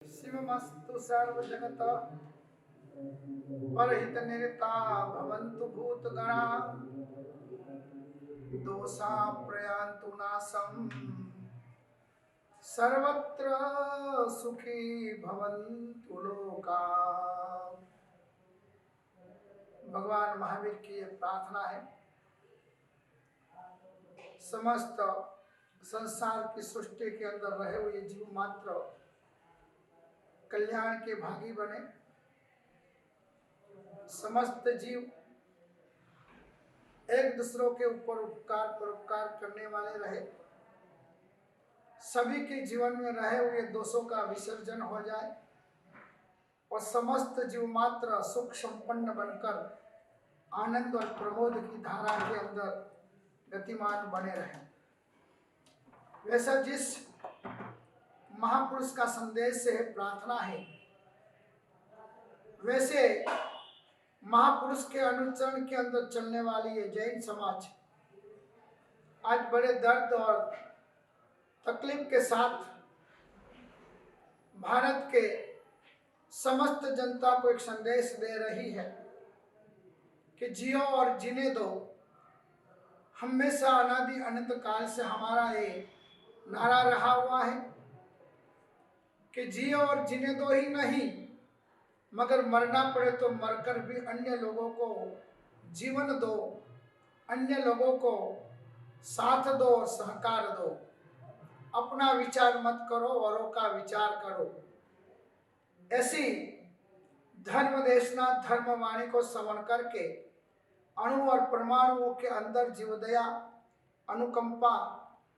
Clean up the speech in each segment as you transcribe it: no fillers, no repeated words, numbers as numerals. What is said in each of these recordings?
शिवमस्तु सर्वजगत परहितनिरता भवन्तु भूतगणा दोषा प्रयान्तु नाशम् सर्वत्र सुखी भवन्तु लोका। भगवान महावीर की ये प्रार्थना है। समस्त संसार की सृष्टि के अंदर रहे हुए जीव मात्र कल्याण के भागी बने। समस्त जीव एक दूसरों के ऊपर उपकार परोपकार करने वाले रहे। सभी के जीवन में रहे हुए दोषों का विसर्जन हो जाए और समस्त जीव मात्र सुख संपन्न बनकर आनंद और प्रमोद की धारा के अंदर गतिमान बने रहे। वैसा जिस महापुरुष का संदेश है, प्रार्थना है, वैसे महापुरुष के अनुचरण के अंदर चलने वाली ये जैन समाज आज बड़े दर्द और तकलीफ के साथ भारत के समस्त जनता को एक संदेश दे रही है कि जियो और जीने दो। हमेशा अनादि अनंत काल से हमारा ये नारा रहा हुआ है कि जियो और जीने दो ही नहीं, मगर मरना पड़े तो मरकर भी अन्य लोगों को जीवन दो, अन्य लोगों को साथ दो, सहकार दो। अपना विचार मत करो, औरों का विचार करो। ऐसी धर्म देशना धर्मवाणी को श्रवण करके अणु और परमाणुओं के अंदर जीवदया, अनुकंपा,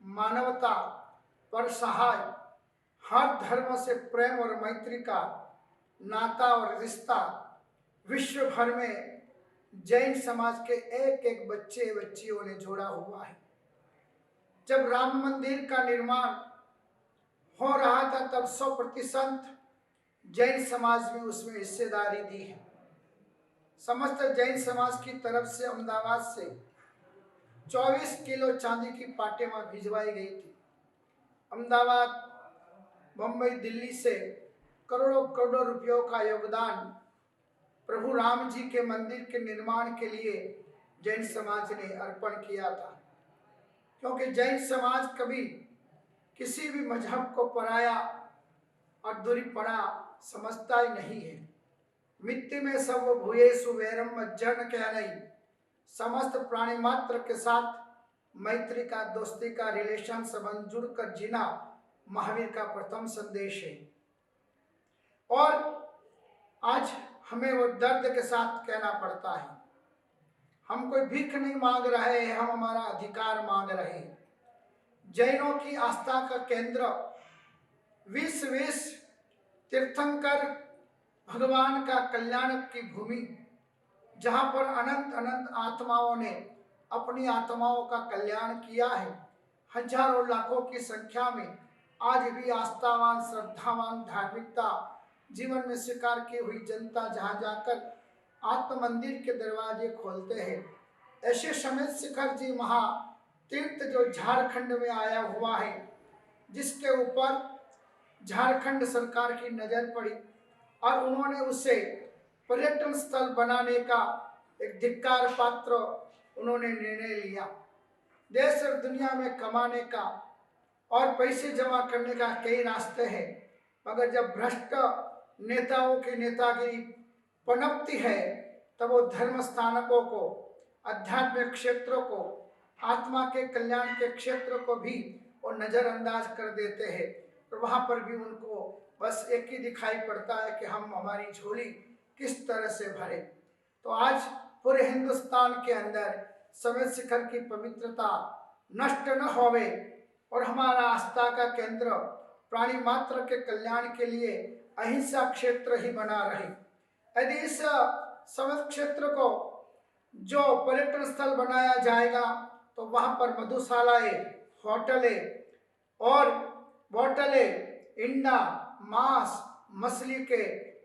मानवता पर सहाय, हर धर्म से प्रेम और मैत्री का नाता और रिश्ता विश्व भर में जैन समाज के एक एक बच्चे बच्चियों ने जोड़ा हुआ है। जब राम मंदिर का निर्माण हो रहा था तब 100% जैन समाज में उसमें हिस्सेदारी दी है। समस्त जैन समाज की तरफ से अहमदाबाद से 24 किलो चांदी की पाटेमा भिजवाई गई थी। अहमदाबाद, मुंबई, दिल्ली से करोड़ों करोड़ों रुपयों का योगदान प्रभु राम जी के मंदिर के निर्माण के लिए जैन समाज ने अर्पण किया था। क्योंकि जैन समाज कभी किसी भी मजहब को पराया और दुरीपड़ा समझता ही नहीं है। मिट्टी में सब भूयेषु वैरम मज्जन कह नहीं, समस्त प्राणी मात्र के साथ मैत्री का, दोस्ती का रिलेशन संबंध जुड़कर जीना महावीर का प्रथम संदेश है। और आज हमें वो दर्द के साथ कहना पड़ता है, हम कोई भीख नहीं मांग रहे हैं, हम हमारा अधिकार मांग रहे हैं। जैनों की आस्था का केंद्र 20 तीर्थंकर भगवान का कल्याण की भूमि, जहाँ पर अनंत अनंत आत्माओं ने अपनी आत्माओं का कल्याण किया है। हजारों लाखों की संख्या में आज भी आस्थावान, श्रद्धावान, धार्मिकता जीवन में स्वीकार की हुई जनता जहाँ जाकर आत्म मंदिर के दरवाजे खोलते हैं। ऐसे समेत शिखर जी महातीर्थ जो झारखंड में आया हुआ है, जिसके ऊपर झारखंड सरकार की नजर पड़ी और उन्होंने उसे पर्यटन स्थल बनाने का एक धिक्कार पात्र उन्होंने निर्णय लिया। देश और दुनिया में कमाने का और पैसे जमा करने का कई रास्ते हैं, मगर जब भ्रष्ट नेताओं की नेतागिरी पनपती है तब वो धर्म स्थानकों को, आध्यात्मिक क्षेत्रों को, आत्मा के कल्याण के क्षेत्र को भी वो नज़रअंदाज कर देते हैं। तो वहाँ पर भी उनको बस एक ही दिखाई पड़ता है कि हम हमारी झोली किस तरह से भरे। तो आज पूरे हिंदुस्तान के अंदर समेत शिखर की पवित्रता नष्ट न होवे और हमारा आस्था का केंद्र प्राणी मात्र के कल्याण के लिए अहिंसा क्षेत्र ही बना रहे। यदि इस समेत क्षेत्र को जो पर्यटन स्थल बनाया जाएगा तो वहाँ पर मधुशालाएं, होटलें और बोतलें, इंडा, मांस, मछली के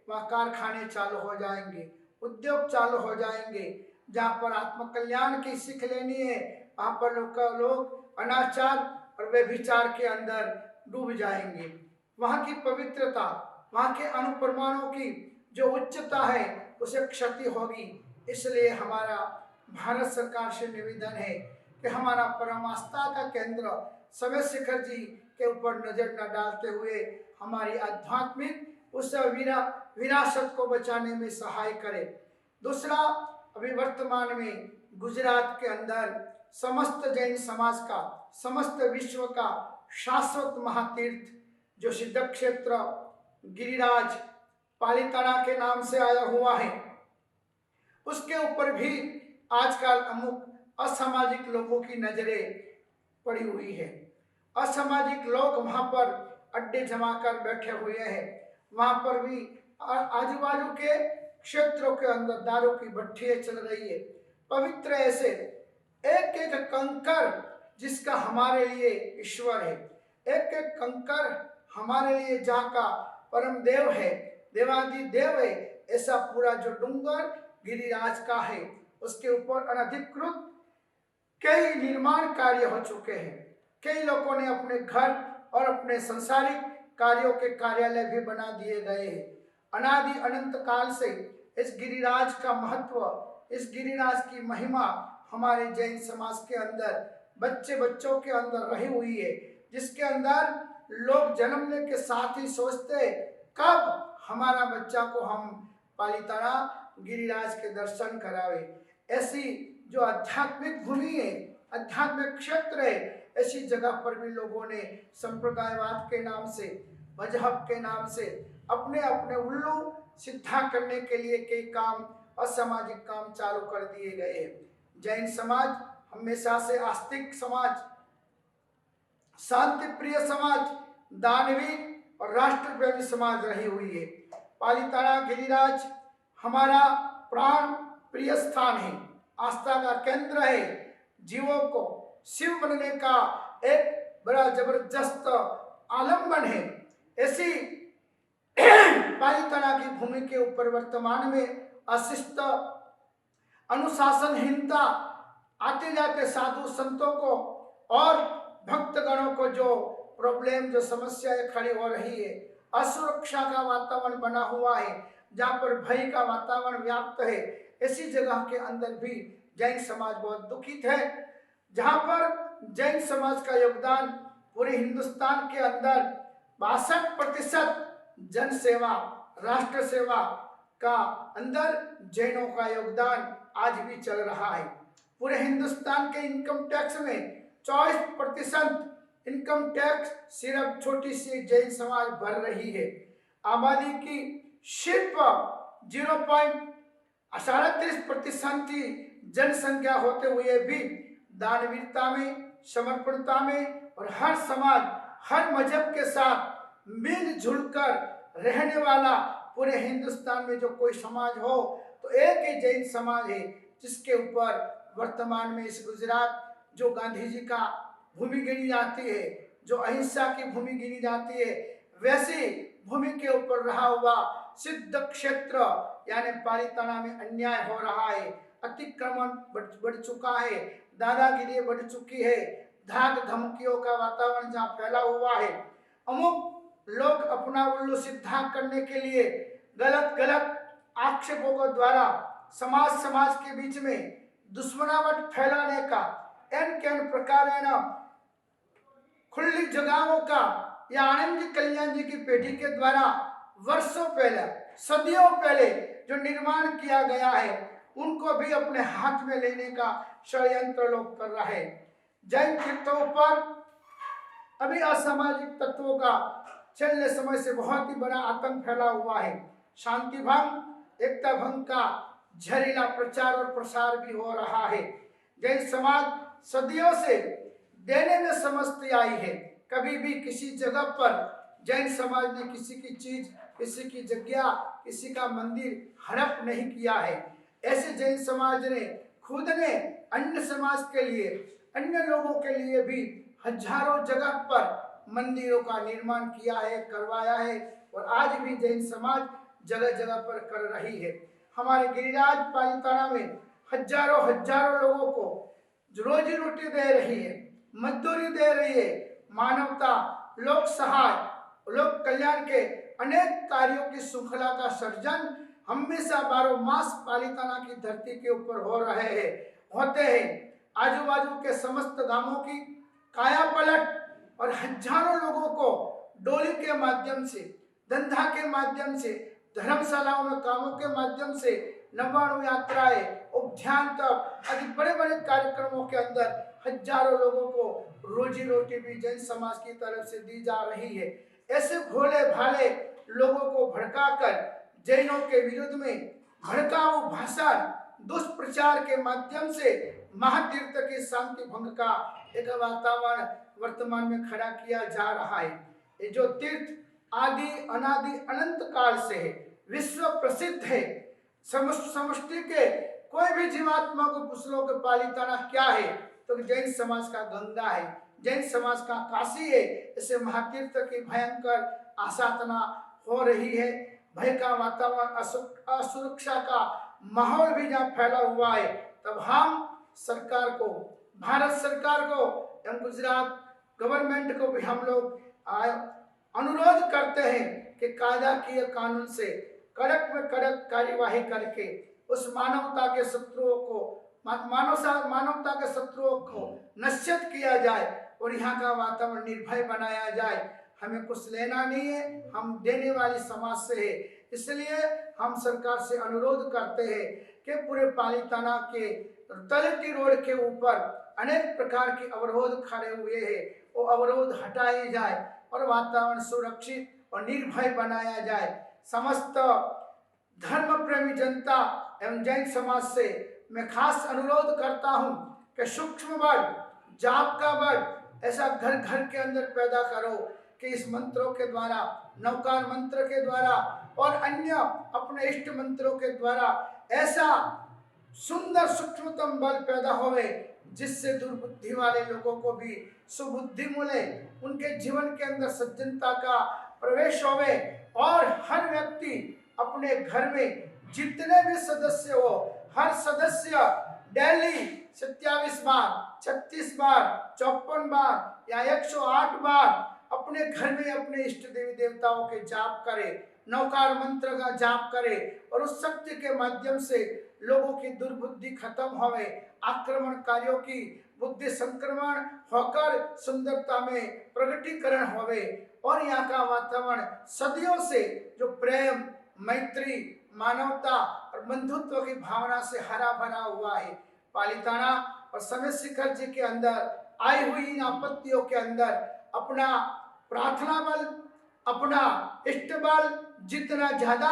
वहाँ कारखाने चालू हो जाएंगे, उद्योग चालू हो जाएंगे। जहाँ पर आत्म कल्याण की सीख लेनी है वहाँ पर लोग अनाचार और व्यभिचार के अंदर डूब जाएंगे। वहाँ की पवित्रता, वहाँ के अनुप्रमाणों की जो उच्चता है उसे क्षति होगी। इसलिए हमारा भारत सरकार से निवेदन है कि हमारा परम आस्था का केंद्र समय शिखर जी के ऊपर नजर न डालते हुए हमारी आध्यात्मिक उस विरासत को बचाने में सहाय करे। दूसरा, अभी वर्तमान में गुजरात के अंदर समस्त जैन समाज का, समस्त विश्व का शाश्वत महातीर्थ जो सिद्ध क्षेत्र गिरिराज पालिताना के नाम से आया हुआ है, उसके ऊपर भी आजकल अमुक असामाजिक लोगों की नजरें पड़ी हुई है। असामाजिक लोग वहां पर अड्डे जमा कर बैठे हुए हैं। वहां पर भी आजू बाजू के क्षेत्रों के अंदर दारू की भट्टियां चल रही है। पवित्र ऐसे एक एक कंकर जिसका हमारे लिए ईश्वर है, एक एक कंकर हमारे लिए जहाँ का परम देव है, देवादि देव है, ऐसा पूरा जो डूंगर गिरिराज का है उसके ऊपर अनधिकृत कई निर्माण कार्य हो चुके हैं। कई लोगों ने अपने घर और अपने संसारिक कार्यों के कार्यालय भी बना दिए गए हैं। अनादि अनंत काल से इस गिरिराज का महत्व, इस गिरिराज की महिमा हमारे जैन समाज के अंदर बच्चे बच्चों के अंदर रही हुई है, जिसके अंदर लोग जन्मने के साथ ही सोचते कब हमारा बच्चा को हम पालिताना गिरिराज के दर्शन करावे। ऐसी जो आध्यात्मिक भूमि है, आध्यात्मिक क्षेत्र है, ऐसी जगह पर भी लोगों ने संप्रदायवाद के नाम से, मजहब के नाम से अपने अपने उल्लू सिद्धा करने के लिए कई काम, असामाजिक काम चालू कर दिए गए हैं। जैन समाज हमेशा से आस्तिक समाज, शांति प्रिय समाज, दानवीर और राष्ट्र प्रेमी समाज रही हुई है। पालिताना गिरिराज हमारा प्राण प्रिय स्थान है, आस्था का केंद्र है, जीवों को शिव बनने का एक बड़ा जबरदस्त आलम्बन है। ऐसी पालिताना की भूमि के ऊपर वर्तमान में अशिष्ट, अनुशासनहीनता, आते जाते साधु संतों को और भक्तगणों को जो प्रॉब्लम, जो समस्याएं खड़ी हो रही है, असुरक्षा का वातावरण बना हुआ है, जहाँ पर भय का वातावरण व्याप्त है, ऐसी जगह के अंदर भी जैन समाज बहुत दुखित है। जहाँ पर जैन समाज का योगदान पूरे हिंदुस्तान के अंदर 62% जन सेवा, राष्ट्र सेवा का अंदर जैनों का योगदान आज भी चल रहा है। पूरे हिंदुस्तान के इनकम टैक्स में 24% इनकम टैक्स सिर्फ छोटी सी जैन समाज भर रही है। आबादी की सिर्फ 0.37% की जनसंख्या होते हुए भी दानवीरता में, समर्पणता में और हर समाज, हर मजहब के साथ मिलजुल कर रहने वाला पूरे हिंदुस्तान में जो कोई समाज हो तो एक ही जैन समाज है, जिसके ऊपर वर्तमान में इस गुजरात जो गांधी जी का भूमि गिनी जाती है, जो अहिंसा की भूमि गिनी जाती है, वैसी भूमि के ऊपर रहा हुआ सिद्ध क्षेत्र यानी पालिताना में अन्याय हो रहा है, अतिक्रमण बढ़ चुका है, दादागिरी बढ़ चुकी है, धाक धमकियों का वातावरण जहाँ फैला हुआ है। अमुक लोग अपना उल्लू सिद्धा करने के लिए गलत गलत आक्षेपों के द्वारा समाज के बीच में दुश्मनावट फैलाने का एन प्रकार खुली जगहों का या आनंद जी कल्याण जी की पेटी के द्वारा वर्षों पहले, सदियों पहले जो निर्माण किया गया है, उनको भी अपने हाथ में लेने का षड्यंत्र लोग कर रहे हैं। जैन तीर्थों पर अभी असामाजिक तत्वों का चलने समय से बहुत ही बड़ा आतंक फैला हुआ है। शांति भंग, एकता भंग का जहरीला प्रचार और प्रसार भी हो रहा है। जैन समाज सदियों से देने में समझती आई है। कभी भी किसी जगह पर जैन समाज ने किसी की चीज, किसी की जगह, किसी का मंदिर हड़प नहीं किया है। ऐसे जैन समाज ने खुद ने अन्य समाज के लिए, अन्य लोगों के लिए भी हजारों जगह पर मंदिरों का निर्माण किया है, करवाया है और आज भी जैन समाज जगह जगह पर कर रही है। हमारे गिरिराज पालिताना में हजारों लोगों को रोजी रोटी दे रही है, मजदूरी दे रही है, मानवता, लोक सहाय, लोक कल्याण के अनेक कार्यों की श्रृंखला का सर्जन हमेशा 12 मास पालिताना की धरती के ऊपर हो रहे हैं, होते हैं। आजू बाजू के समस्त गांवों की काया पलट और हजारों लोगों को डोली के माध्यम से, धंधा के माध्यम से, धर्मशालाओं में कामों के माध्यम से, नवाणु यात्राएं, उपध्यान तप आदि बड़े बड़े कार्यक्रमों के अंदर हजारों लोगों को रोजी रोटी भी जैन समाज की तरफ से दी जा रही है। ऐसे भोले भाले लोगों को भड़काकर जैनों के विरुद्ध में भड़काऊ भाषण, दुष्प्रचार के माध्यम से महातीर्थ की शांति भंग का एक वातावरण वर्तमान में खड़ा किया जा रहा है। ये जो तीर्थ आदि अनादि अनंत काल से है, विश्व प्रसिद्ध है। समष्टि के कोई भी जीवात्मा को पूछ लो कि पालिताना क्या है, तो जैन समाज का गंगा है, जैन समाज का काशी है। इसे महातीर्थ की भयंकर आसाधना हो रही है। भय का वातावरण, असुरक्षा का माहौल भी जहाँ फैला हुआ है, तब हम सरकार को, भारत सरकार को एवं गुजरात गवर्नमेंट को भी हम लोग अनुरोध करते हैं कि कायदा किए कानून से कड़क में कड़क कार्यवाही करके उस मानवता के शत्रुओं को, मानवता के शत्रुओं को नश्यत किया जाए और यहाँ का वातावरण निर्भय बनाया जाए। हमें कुछ लेना नहीं है, हम देने वाली समाज से है। इसलिए हम सरकार से अनुरोध करते हैं कि पूरे पालिताना के तलती रोड के ऊपर अनेक प्रकार के अवरोध खड़े हुए हैं, वो अवरोध हटाए जाए और वातावरण सुरक्षित और निर्भय बनाया जाए। समस्त धर्म प्रेमी जनता एवं जैन समाज से मैं खास अनुरोध करता हूं कि सूक्ष्म बल, जाप का बल ऐसा घर घर के अंदर पैदा करो कि इस मंत्रों के द्वारा, नवकार मंत्र के द्वारा और अन्य अपने इष्ट मंत्रों के द्वारा ऐसा सुंदर सूक्ष्मतम बल पैदा होवे जिससे दुर्बुद्धि वाले लोगों को भी सुबुद्धि मिले, उनके जीवन के अंदर सज्जनता का प्रवेश होवे और हर व्यक्ति अपने घर में जितने भी सदस्य हो, हर सदस्य डेली 27 बार, 36 बार, 54 बार या 108 बार अपने घर में अपने इष्ट देवी देवताओं के जाप करे, नवकार मंत्र का जाप करे और उस शक्ति के माध्यम से लोगों की दुर्बुद्धि खत्म होवे, आक्रमणकारियों की बुद्धि संक्रमण होकर सुंदरता में प्रगटीकरण होवे और यहाँ का वातावरण सदियों से जो प्रेम, मैत्री, मानवता और बंधुत्व की भावना से हरा भरा हुआ है। पालिताना और समय शिखर जी के अंदर आई हुई इन आपत्तियों के अंदर अपना प्रार्थना बल, अपना इष्ट बल जितना ज्यादा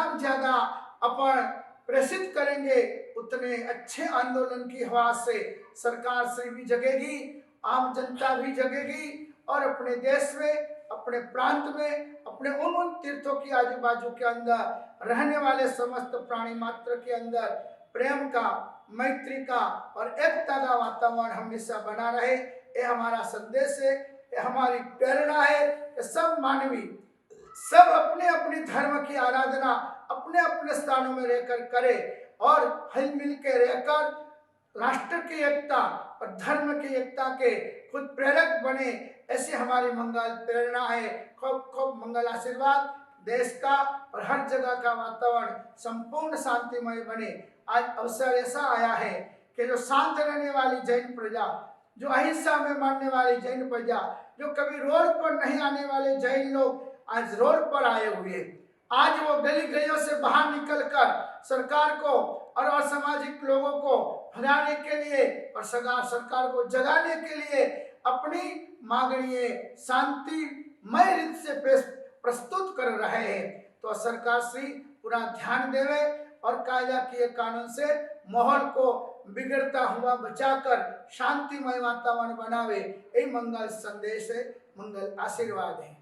अपन प्रेषित करेंगे, उतने अच्छे आंदोलन की हवा से सरकार से भी जगेगी, आम जनता भी जगेगी और अपने देश में, अपने प्रांत में, अपने उन तीर्थों की आजू बाजू के अंदर रहने वाले समस्त प्राणी मात्र के अंदर प्रेम का, मैत्री का और एकता का वातावरण हमेशा बना रहे। ये हमारा संदेश है, ये हमारी प्रेरणा है कि सब मानवी, सब अपने अपने धर्म की आराधना अपने अपने स्थानों में रहकर करे और हिल मिल के रहकर राष्ट्र की एकता और धर्म की एकता के खुद प्रेरक बने। ऐसी हमारी मंगल प्रेरणा है। खूब खूब मंगल आशीर्वाद देश का और हर जगह का वातावरण संपूर्ण शांतिमय बने। आज अवसर ऐसा आया है कि जो शांत रहने वाली जैन प्रजा, जो अहिंसा में मानने वाली जैन प्रजा, जो कभी रोड पर नहीं आने वाले जैन लोग आज रोड पर आए हुए। आज वो गली गलियों से बाहर निकलकर सरकार को और असामाजिक लोगों को भगाने के लिए और सरकार को जगाने के लिए अपनी मांगनिए शांतिमय रीत से प्रस्तुत कर रहे हैं। तो सरकार श्री पूरा ध्यान देवे और कायदा किए कानून से माहौल को बिगड़ता हुआ बचाकर शांतिमय वातावरण बनावे। यही मंगल संदेश है, मंगल आशीर्वाद है।